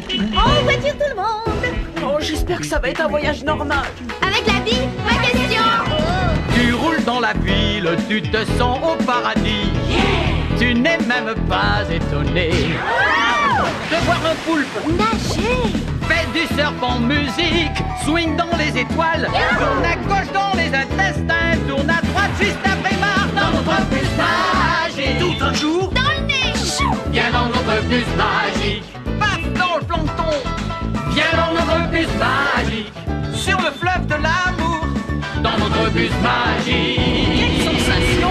En voiture tout le monde. Oh, j'espère que ça va être un voyage normal. Avec la vie, pas question. Tu roules dans la ville, tu te sens au paradis. Tu n'es même pas étonné de voir un poulpe Nager. fait du surf en musique, swing dans les étoiles, tourne à gauche dans les intestins, tourne à droite juste après Mars dans notre bus magique. Tout un jour. Dans le nez. Viens dans notre bus magique. Paf dans le plancton. Viens dans notre bus magique. Sur le fleuve de l'amour. Dans notre bus magique. Quelle sensation!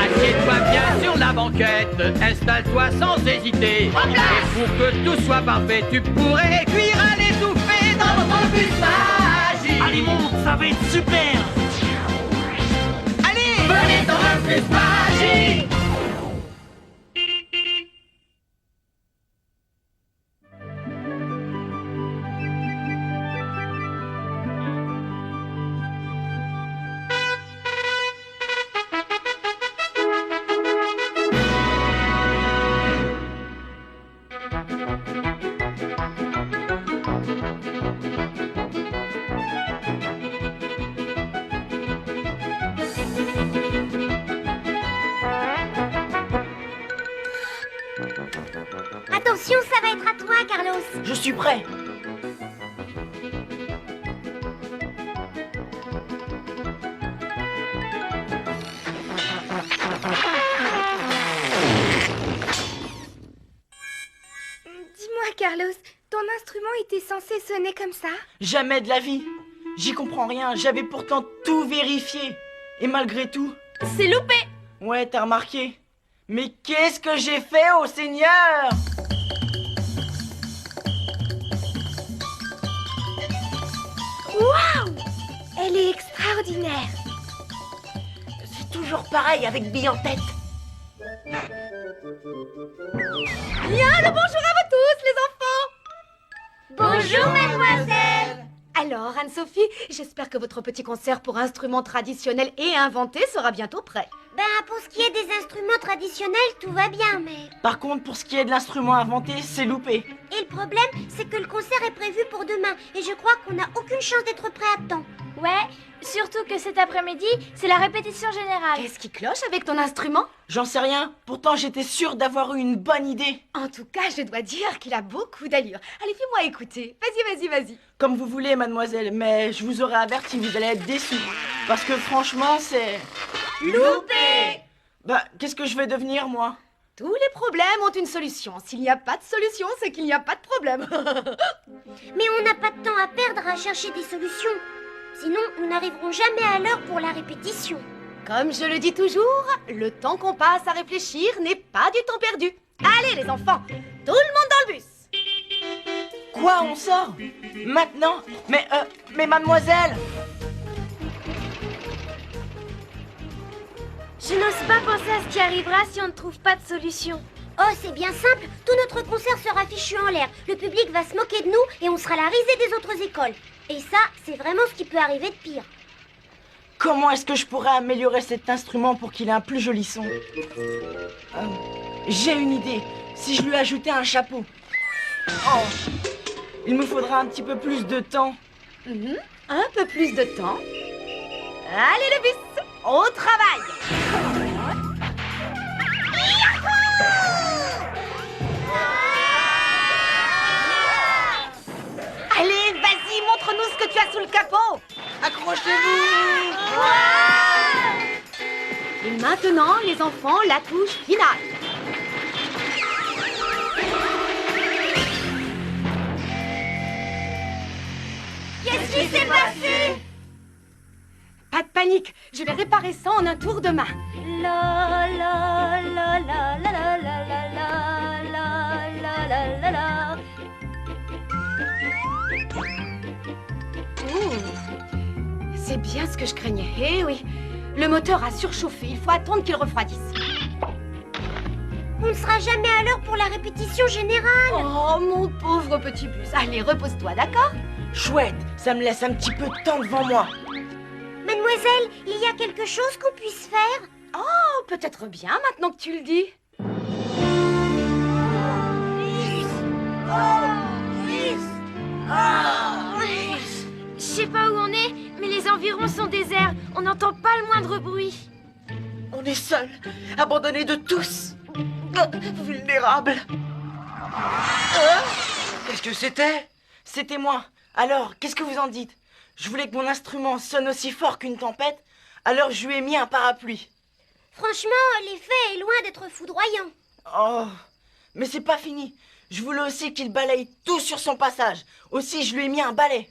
Assieds-toi bien sur la banquette. Installe-toi sans hésiter. Et pour que tout soit parfait, tu pourrais cuire à l'étouffée dans notre bus magique. Allez, monte, ça va être super! Allez, venez dans le bus magique. Attention, ça va être à toi, Carlos. Je suis prêt. Dis-moi, Carlos, ton instrument était censé sonner comme ça? Jamais de la vie. J'y comprends rien, j'avais pourtant tout vérifié. Et malgré tout... C'est loupé. Ouais, t'as remarqué. Mais qu'est-ce que j'ai fait au Seigneur? Waouh! Elle est extraordinaire. C'est toujours pareil avec Bille en tête. Bien le bonjour à vous tous, les enfants! Bonjour, mademoiselle. Alors, Anne-Sophie, j'espère que votre petit concert pour instruments traditionnels et inventés sera bientôt prêt. Ben, pour ce qui est des instruments traditionnels, tout va bien, mais... Par contre, pour ce qui est de l'instrument inventé, c'est loupé. Et le problème, c'est que le concert est prévu pour demain. Et je crois qu'on n'a aucune chance d'être prêt à temps. Ouais, surtout que cet après-midi, c'est la répétition générale. Qu'est-ce qui cloche avec ton instrument? J'en sais rien, pourtant j'étais sûr d'avoir eu une bonne idée. En tout cas, je dois dire qu'il a beaucoup d'allure. Allez, fais-moi écouter. Vas-y. Comme vous voulez, mademoiselle, mais je vous aurais averti, vous allez être déçus. Parce que franchement, c'est... Loupé. Bah, qu'est-ce que je vais devenir, moi? Tous les problèmes ont une solution. S'il n'y a pas de solution, c'est qu'il n'y a pas de problème. Mais on n'a pas de temps à perdre à chercher des solutions. Sinon, nous n'arriverons jamais à l'heure pour la répétition. Comme je le dis toujours, le temps qu'on passe à réfléchir n'est pas du temps perdu. Allez, les enfants, tout le monde dans le bus. Quoi, on sort? Maintenant? Mais mademoiselle! Je n'ose pas penser à ce qui arrivera si on ne trouve pas de solution. Oh, c'est bien simple. Tout notre concert sera fichu en l'air. Le public va se moquer de nous et on sera la risée des autres écoles. Et ça, c'est vraiment ce qui peut arriver de pire. Comment est-ce que je pourrais améliorer cet instrument pour qu'il ait un plus joli son? J'ai une idée. Si je lui ajoutais un chapeau. Oh, il me faudra un petit peu plus de temps. Un peu plus de temps. Allez, le bus, au travail. Allez, vas-y, montre-nous ce que tu as sous le capot. Accrochez-vous! Et maintenant, les enfants, la touche finale. Qu'est-ce qui s'est passé? Pas de panique, je vais réparer ça en un tour de main. La la la la la la la la la la la la la. C'est bien ce que je craignais. Eh oui, le moteur a surchauffé, il faut attendre qu'il refroidisse. On ne sera jamais à l'heure pour la répétition générale. Oh, mon pauvre petit bus. Allez, repose-toi, d'accord? Chouette, ça me laisse un petit peu de temps devant moi. Mademoiselle, il y a quelque chose qu'on puisse faire? Oh, peut-être bien, maintenant que tu le dis. Oh moindre bruit. On est seuls, abandonnés de tous. Vulnérables. Qu'est-ce que c'était? C'était moi. Alors, qu'est-ce que vous en dites? Je voulais que mon instrument sonne aussi fort qu'une tempête, alors je lui ai mis un parapluie. Franchement, l'effet est loin d'être foudroyant. Oh, mais c'est pas fini. Je voulais aussi qu'il balaye tout sur son passage. Aussi, je lui ai mis un balai.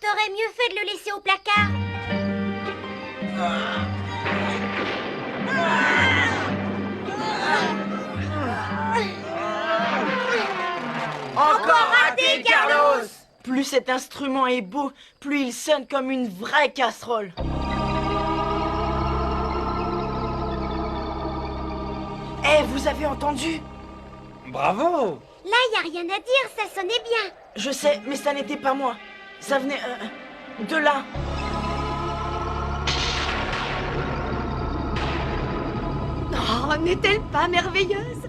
T'aurais mieux fait de le laisser au placard. Encore raté, Carlos! Plus cet instrument est beau, plus il sonne comme une vraie casserole. Eh, vous avez entendu? Bravo! Là, y a rien à dire, ça sonnait bien. Je sais, mais ça n'était pas moi. Ça venait de là. Oh, n'est-elle pas merveilleuse?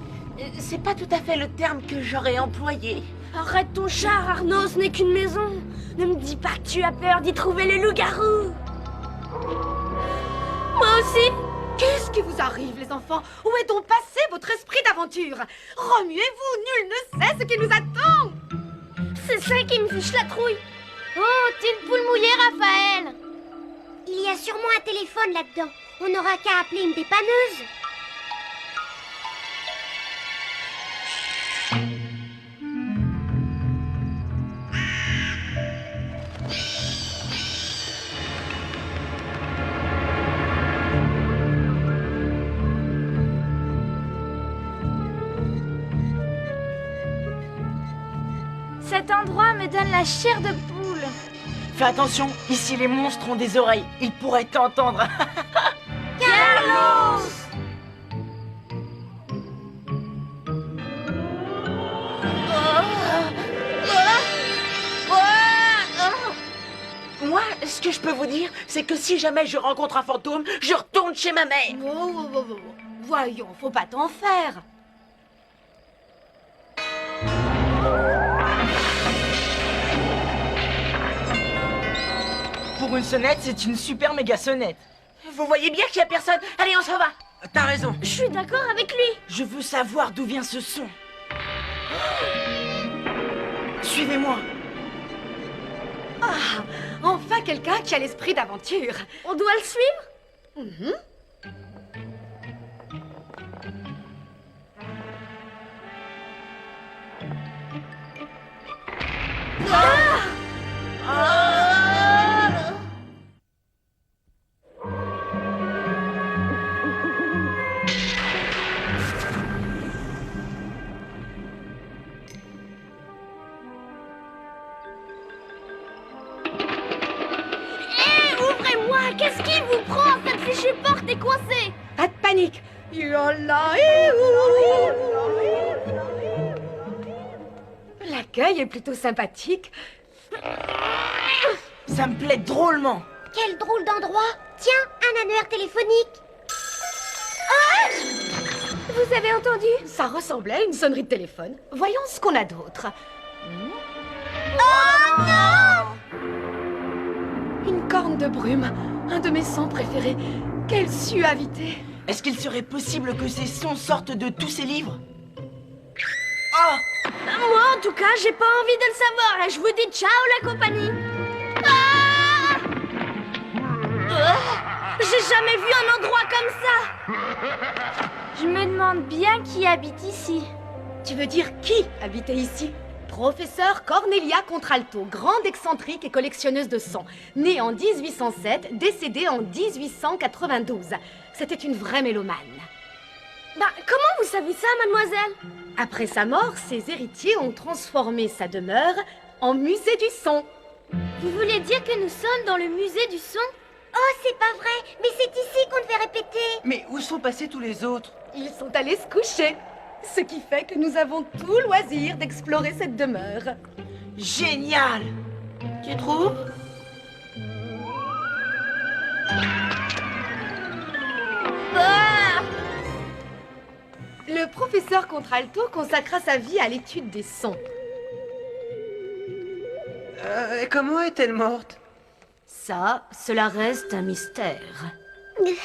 C'est pas tout à fait le terme que j'aurais employé. Arrête ton char, Arnaud, ce n'est qu'une maison. Ne me dis pas que tu as peur d'y trouver le loup-garou. Moi aussi. Qu'est-ce qui vous arrive, les enfants? Où est donc passé votre esprit d'aventure? Remuez-vous, nul ne sait ce qui nous attend. C'est ça qui me fiche la trouille. Oh, t'es une poule mouillée, Raphaël. Il y a sûrement un téléphone là-dedans. On n'aura qu'à appeler une dépanneuse. Cet endroit me donne la chair de poule. Fais attention, ici les monstres ont des oreilles. Ils pourraient t'entendre. Carlos! Moi, ce que je peux vous dire, c'est que si jamais je rencontre un fantôme, je retourne chez ma mère. Oh. Voyons, faut pas t'en faire. Pour une sonnette, c'est une super méga sonnette. Vous voyez bien qu'il y a personne. Allez, on s'en va. T'as raison. Je suis d'accord avec lui. Je veux savoir d'où vient ce son. Suivez-moi. Ah, enfin quelqu'un qui a l'esprit d'aventure. On doit le suivre? Ouvrez-moi! Qu'est-ce qui vous prend? Cette fichue porte est coincée! Pas de panique. L'accueil est plutôt sympathique. Ça me plaît drôlement. Quel drôle d'endroit. Tiens, un annuaire téléphonique. Vous avez entendu? Ça ressemblait à une sonnerie de téléphone. Voyons ce qu'on a d'autre. Oh non! Une corne de brume, un de mes sons préférés. Quelle suavité! Est-ce qu'il serait possible que ces sons sortent de tous ces livres? Oh! Moi, en tout cas, j'ai pas envie de le savoir et je vous dis ciao, la compagnie. Ah! J'ai jamais vu un endroit comme ça. Je me demande bien qui habite ici. Tu veux dire qui habitait ici? Professeur Cornelia Contralto, grande excentrique et collectionneuse de sons. Née en 1807, décédée en 1892. C'était une vraie mélomane. Bah, comment vous savez ça, mademoiselle? Après sa mort, ses héritiers ont transformé sa demeure en musée du son. Vous voulez dire que nous sommes dans le musée du son? Oh, c'est pas vrai. Mais c'est ici qu'on devait répéter. Mais où sont passés tous les autres? Ils sont allés se coucher. Ce qui fait que nous avons tout loisir d'explorer cette demeure. Génial! Tu trouves? Le professeur Contralto consacra sa vie à l'étude des sons. Comment est-elle morte? Ça, cela reste un mystère. Moi,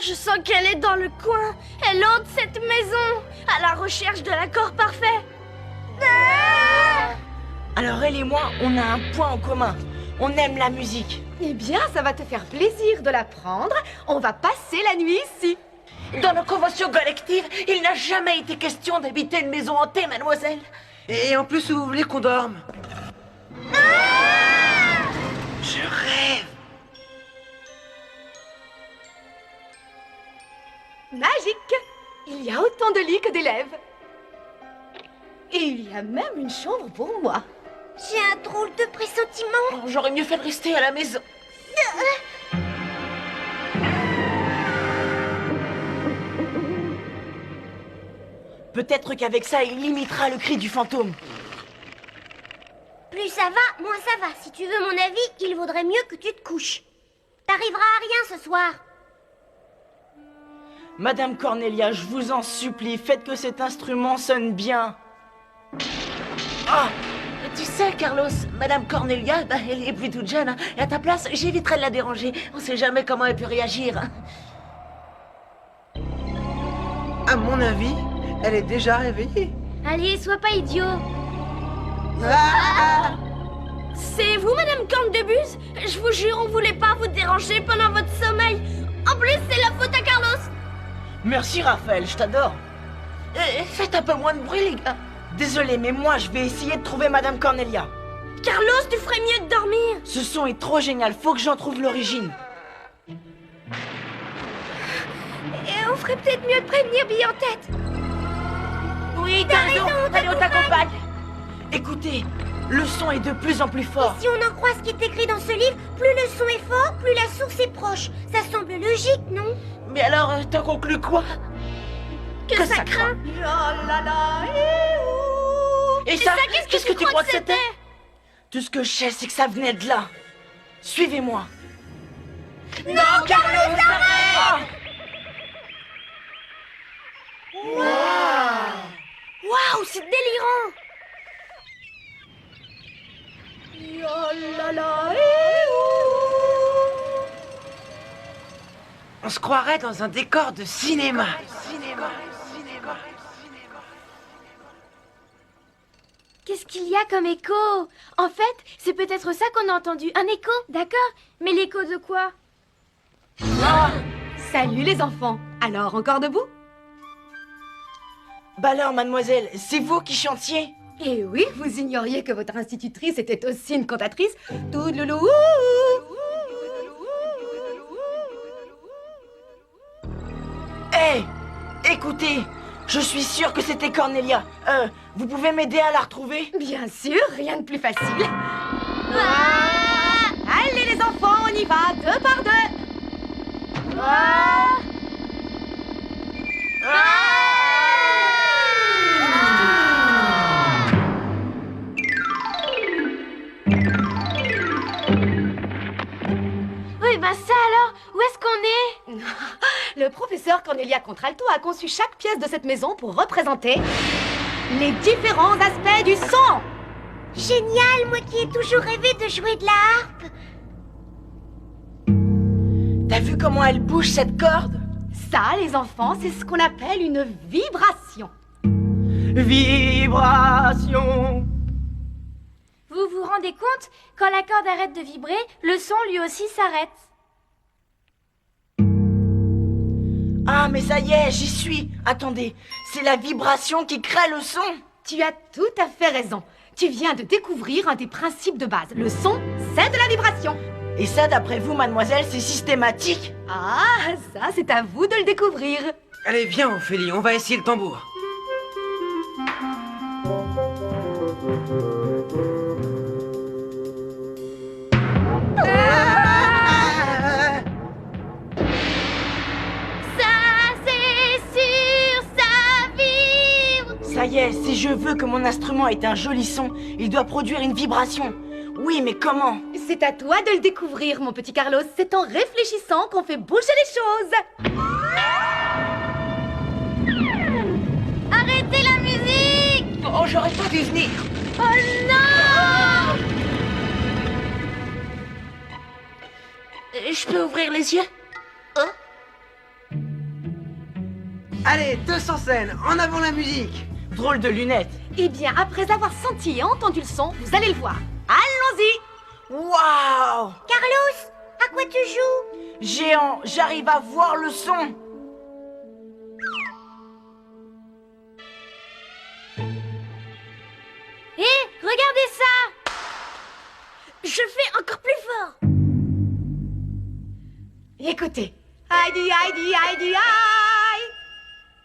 je sens qu'elle est dans le coin. Elle hante cette maison, à la recherche de l'accord parfait. Alors elle et moi, on a un point en commun. On aime la musique. Eh bien, ça va te faire plaisir de l'apprendre. On va passer la nuit ici. Dans nos conventions collectives, il n'a jamais été question d'habiter une maison hantée, mademoiselle. Et en plus, vous voulez qu'on dorme? Je rêve. Magique! Il y a autant de lits que d'élèves. Et il y a même une chambre pour moi. J'ai un drôle de pressentiment. J'aurais mieux fait de rester à la maison. Peut-être qu'avec ça, il limitera le cri du fantôme. Plus ça va, moins ça va. Si tu veux mon avis, il vaudrait mieux que tu te couches. T'arriveras à rien ce soir. Madame Cornelia, je vous en supplie, faites que cet instrument sonne bien. Ah, tu sais, Carlos, Madame Cornelia, elle est plus toute jeune. Hein. Et à ta place, j'éviterais de la déranger. On sait jamais comment elle peut réagir. À mon avis, elle est déjà réveillée. Allez, sois pas idiot. Ah! C'est vous, Madame Cornebuse? Je vous jure, on voulait pas vous déranger pendant votre sommeil. En plus, c'est la faute à Carlos. Merci Raphaël, je t'adore. Faites un peu moins de bruit, les gars. Désolé, mais moi je vais essayer de trouver Madame Cornelia. Carlos, tu ferais mieux de dormir. Ce son est trop génial, faut que j'en trouve l'origine. Et on ferait peut-être mieux de prévenir Bille en tête. Oui, t'as raison. Allez, on t'accompagne. Écoutez, le son est de plus en plus fort. Si on en croit ce qui est écrit dans ce livre, plus le son est fort, plus la source est proche. Ça semble logique, non? Mais alors, t'as conclu quoi? Que ça craint. Et ça, qu'est-ce que tu crois que c'était? Tout ce que je sais, c'est que ça venait de là. Suivez-moi. Non, Carlos, arrête! Waouh, c'est délirant. On se croirait dans un décor de cinéma. Qu'est-ce qu'il y a comme écho? En fait, c'est peut-être ça qu'on a entendu. Un écho, d'accord. Mais l'écho de quoi? Salut les enfants. Alors, encore debout? Bah alors, mademoiselle, c'est vous qui chantiez? Eh oui, vous ignoriez que votre institutrice était aussi une cantatrice. Touloulou. Hé, écoutez, je suis sûre que c'était Cornelia. Vous pouvez m'aider à la retrouver? Bien sûr, rien de plus facile. Allez les enfants, on y va, deux par deux. Oui, ben ça alors, où est-ce qu'on est? Le professeur Cornelia Contralto a conçu chaque pièce de cette maison pour représenter les différents aspects du son. Génial, moi qui ai toujours rêvé de jouer de la harpe. T'as vu comment elle bouge cette corde? Ça, les enfants, c'est ce qu'on appelle une vibration. Vibration. Vous vous rendez compte? Quand la corde arrête de vibrer, le son lui aussi s'arrête. Ah, mais ça y est, j'y suis. Attendez, c'est la vibration qui crée le son. Tu as tout à fait raison. Tu viens de découvrir un des principes de base. Le son, c'est de la vibration. Et ça, d'après vous, mademoiselle, c'est systématique? Ah, ça, c'est à vous de le découvrir. Allez, viens, Ophélie, on va essayer le tambour. Ça, c'est sûr, ça vibre. Ça y est, si je veux que mon instrument ait un joli son, il doit produire une vibration. Oui, mais comment? C'est à toi de le découvrir, mon petit Carlos. C'est en réfléchissant qu'on fait bouger les choses. Arrêtez la musique. Oh, j'aurais pas dû venir. Oh non. Je peux ouvrir les yeux? Allez, tous en scène, en avant la musique. Drôle de lunettes. Eh bien, après avoir senti et entendu le son, vous allez le voir. Allons-y! Waouh! Carlos, à quoi tu joues? Géant, j'arrive à voir le son. Hé, regardez ça! Je fais encore plus fort! Écoutez. Heidi, Heidi, Heidi, Heidi!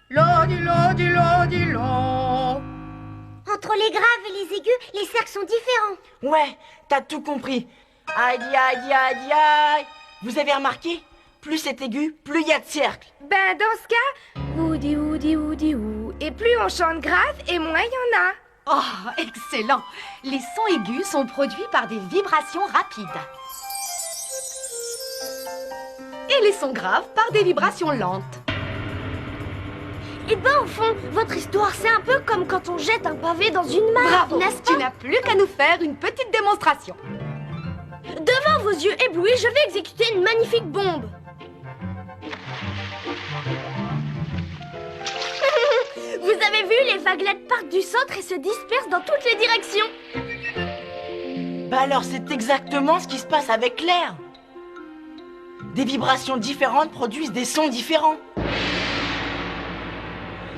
Lodi, lodi, lodi, lo. Entre les graves et les aigus, les cercles sont différents. Ouais, t'as tout compris. Aïe, aïe, aïe, aïe. Vous avez remarqué? Plus c'est aigu, plus il y a de cercles. Ben, dans ce cas, oudi, oudi, oudi, ou. Et plus on chante grave, et moins il y en a. Oh, excellent! Les sons aigus sont produits par des vibrations rapides. Et les sons graves par des vibrations lentes. Et ben, au fond, votre histoire, c'est un peu comme quand on jette un pavé dans une mare, Bravo! n'est-ce pas? Tu n'as plus qu'à nous faire une petite démonstration. Devant vos yeux éblouis, je vais exécuter une magnifique bombe. Vous avez vu, les vaguelettes partent du centre et se dispersent dans toutes les directions. Bah alors c'est exactement ce qui se passe avec l'air. Des vibrations différentes produisent des sons différents.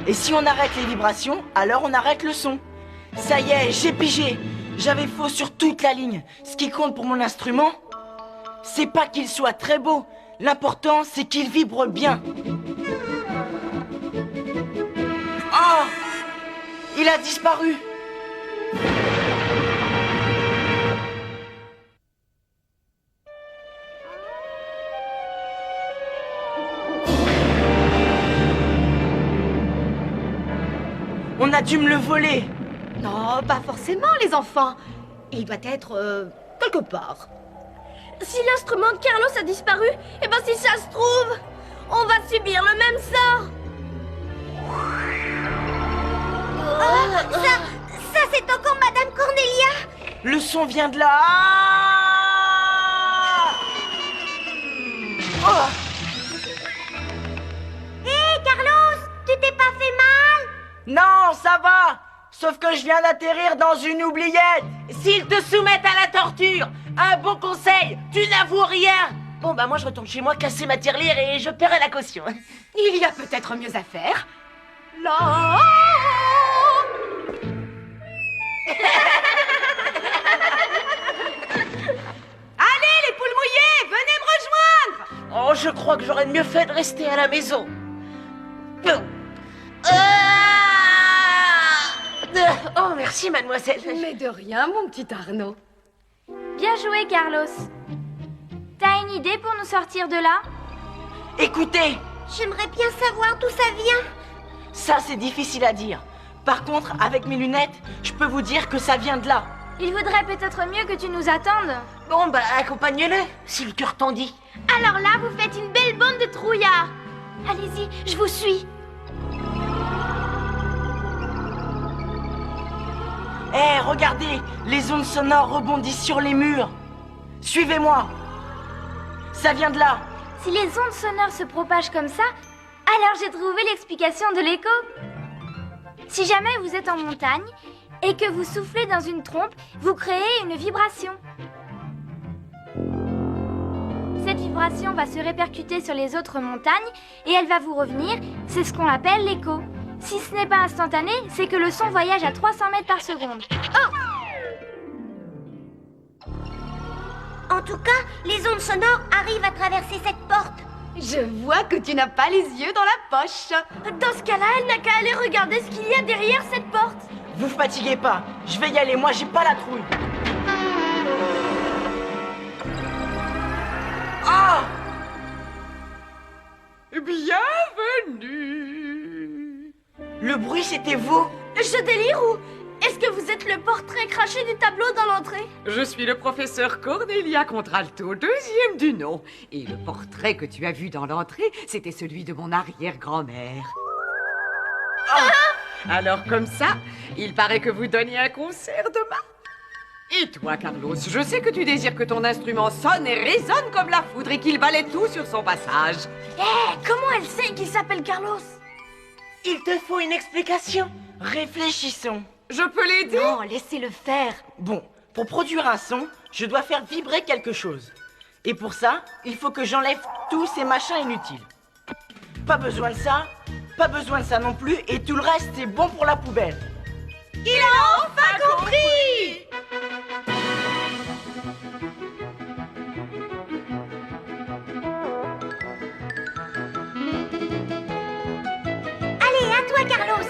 Et si on arrête les vibrations, alors on arrête le son. Ça y est, j'ai pigé. J'avais faux sur toute la ligne. Ce qui compte pour mon instrument, c'est pas qu'il soit très beau. L'important, c'est qu'il vibre bien. Oh! Il a disparu. On a dû me le voler. Non, pas forcément, les enfants. Il doit être quelque part. Si l'instrument de Carlos a disparu, et ben si ça se trouve, on va subir le même sort. Ça c'est encore Madame Cornelia. Le son vient de là. Ah! Oh! Hé, Carlos, tu t'es pas fait mal? Non, ça va. Sauf que je viens d'atterrir dans une oubliette. S'ils te soumettent à la torture, un bon conseil, tu n'avoues rien. Bon, bah moi je retourne chez moi casser ma tirelire et je paierai la caution. Il y a peut-être mieux à faire. Là. Allez, les poules mouillées, venez me rejoindre. Oh, je crois que j'aurais mieux fait de rester à la maison. Oh, merci, mademoiselle. Mais de rien, mon petit Arnaud. Bien joué, Carlos. T'as une idée pour nous sortir de là? Écoutez, J'aimerais bien savoir d'où ça vient. ça c'est difficile à dire. Par contre, avec mes lunettes, je peux vous dire que ça vient de là. Il vaudrait peut-être mieux que tu nous attendes. Bon, bah accompagne-le, si le cœur t'en dit. Alors là, vous faites une belle bande de trouillards. Allez-y, je vous suis. Eh, regardez, les ondes sonores rebondissent sur les murs. Suivez-moi. Ça vient de là. Si les ondes sonores se propagent comme ça, alors j'ai trouvé l'explication de l'écho. Si jamais vous êtes en montagne et que vous soufflez dans une trompe, vous créez une vibration. Cette vibration va se répercuter sur les autres montagnes et elle va vous revenir, c'est ce qu'on appelle l'écho. Si ce n'est pas instantané, c'est que le son voyage à 300 mètres par seconde. En tout cas, les ondes sonores arrivent à traverser cette porte. Je vois que tu n'as pas les yeux dans la poche. Dans ce cas-là, elle n'a qu'à aller regarder ce qu'il y a derrière cette porte. Vous fatiguez pas. Je vais y aller, moi j'ai pas la trouille. Ah! Bienvenue. Le bruit c'était vous? Je délire ou est-ce que vous êtes le portrait craché du tableau dans l'entrée? Je suis le professeur Cornelia Contralto, deuxième du nom. Et le portrait que tu as vu dans l'entrée, c'était celui de mon arrière-grand-mère. Alors comme ça, il paraît que vous donniez un concert demain. Et toi, Carlos, je sais que tu désires que ton instrument sonne et résonne comme la foudre et qu'il balaie tout sur son passage. Comment elle sait qu'il s'appelle Carlos? Il te faut une explication. Réfléchissons. Je peux l'aider? Non, laissez-le faire. Bon, pour produire un son, je dois faire vibrer quelque chose. Et pour ça, il faut que j'enlève tous ces machins inutiles. Pas besoin de ça, pas besoin de ça non plus, et tout le reste, c'est bon pour la poubelle. Il a enfin compris! Allez, à toi, Carlos.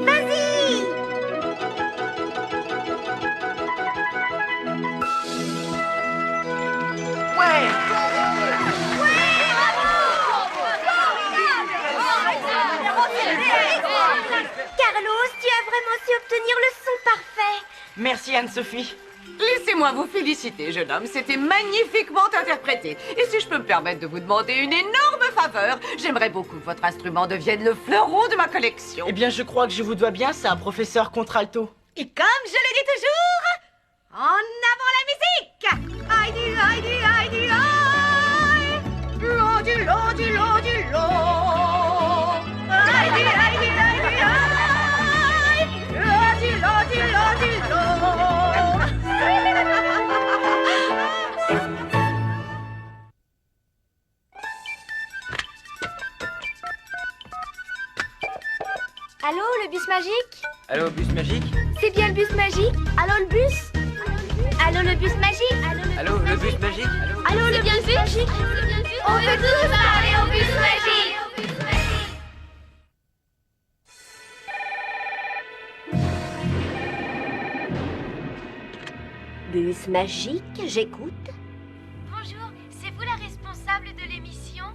Vas-y. Ouais! Carlos, tu as vraiment su obtenir le son parfait. Merci Anne-Sophie. Laissez-moi vous féliciter, jeune homme. C'était magnifiquement interprété. Et si je peux me permettre de vous demander une énorme faveur, j'aimerais beaucoup que votre instrument devienne le fleuron de ma collection. Eh bien, je crois que je vous dois bien ça, professeur Contralto. Et comme je le dis toujours, en avant la musique! Aïe du aïe du aïe du aïe! Long du long du long du long! Aïe du aïe du aïe du aïe! Long du long du long du long! Allô, le bus magique? Allô, bus magique? C'est bien le bus magique? Allô, le bus? Allô, le bus magique? Allô, le bus magique? Allô, le bus magique? On veut tous parler au bus magique! Bus magique, j'écoute. Bonjour, c'est vous la responsable de l'émission?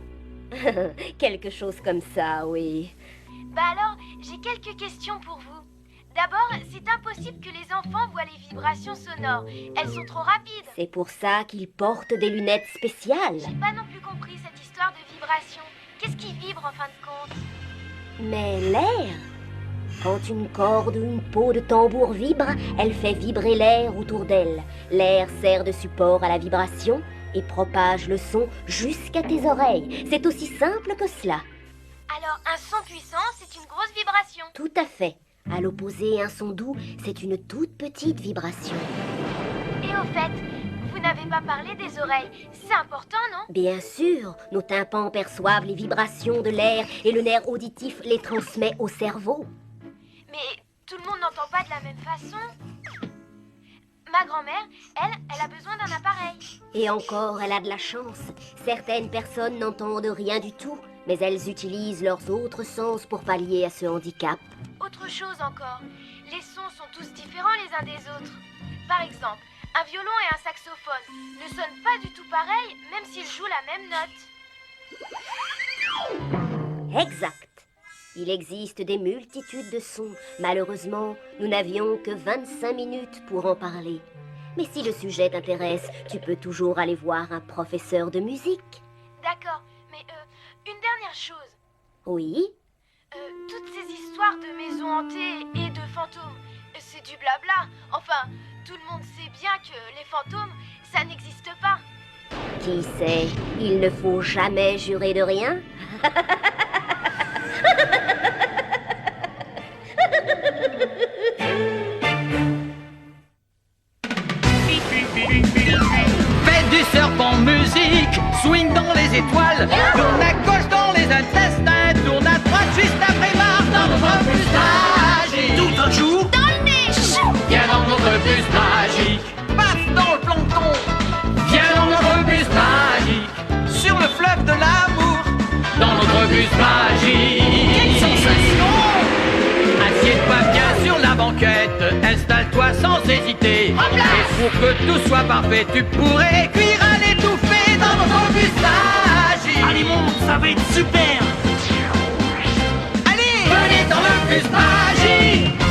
Quelque chose comme ça, oui. Bah alors, j'ai quelques questions pour vous. D'abord, c'est impossible que les enfants voient les vibrations sonores. Elles sont trop rapides. C'est pour ça qu'ils portent des lunettes spéciales. J'ai pas non plus compris cette histoire de vibration. Qu'est-ce qui vibre en fin de compte? Mais l'air, quand une corde ou une peau de tambour vibre, elle fait vibrer l'air autour d'elle. L'air sert de support à la vibration et propage le son jusqu'à tes oreilles. C'est aussi simple que cela. Alors, un son puissant, c'est une grosse vibration. Tout à fait. À l'opposé, un son doux, c'est une toute petite vibration. Et au fait, vous n'avez pas parlé des oreilles. C'est important, non? Bien sûr, nos tympans perçoivent les vibrations de l'air et le nerf auditif les transmet au cerveau. Mais tout le monde n'entend pas de la même façon. Ma grand-mère, elle a besoin d'un appareil. Et encore, elle a de la chance. Certaines personnes n'entendent rien du tout, mais elles utilisent leurs autres sens pour pallier à ce handicap. Autre chose encore, les sons sont tous différents les uns des autres. Par exemple, un violon et un saxophone ne sonnent pas du tout pareil, même s'ils jouent la même note. Exact. Il existe des multitudes de sons. Malheureusement, nous n'avions que 25 minutes pour en parler. Mais si le sujet t'intéresse, tu peux toujours aller voir un professeur de musique. D'accord, mais une dernière chose. Oui? Toutes ces histoires de maisons hantées et de fantômes, c'est du blabla. Enfin, tout le monde sait bien que les fantômes, ça n'existe pas. Qui sait? Il ne faut jamais jurer de rien. Faites du serpent musique, swing dans les étoiles, tourne à gauche dans les intestins, tourne à droite juste après marre dans notre bus magique. Tout un jour, dans le nez, viens dans notre bus magique. Paf dans le plancton, viens dans notre bus magique. Sur le fleuve de l'amour, dans notre bus magique. Quelle sensation! Assieds-toi bien sur la banquette, installe-toi sans hésiter. Et pour que tout soit parfait, tu pourrais cuire à l'étouffée dans notre bus magique. Allez monte, ça va être super. Allez, venez dans le bus magique.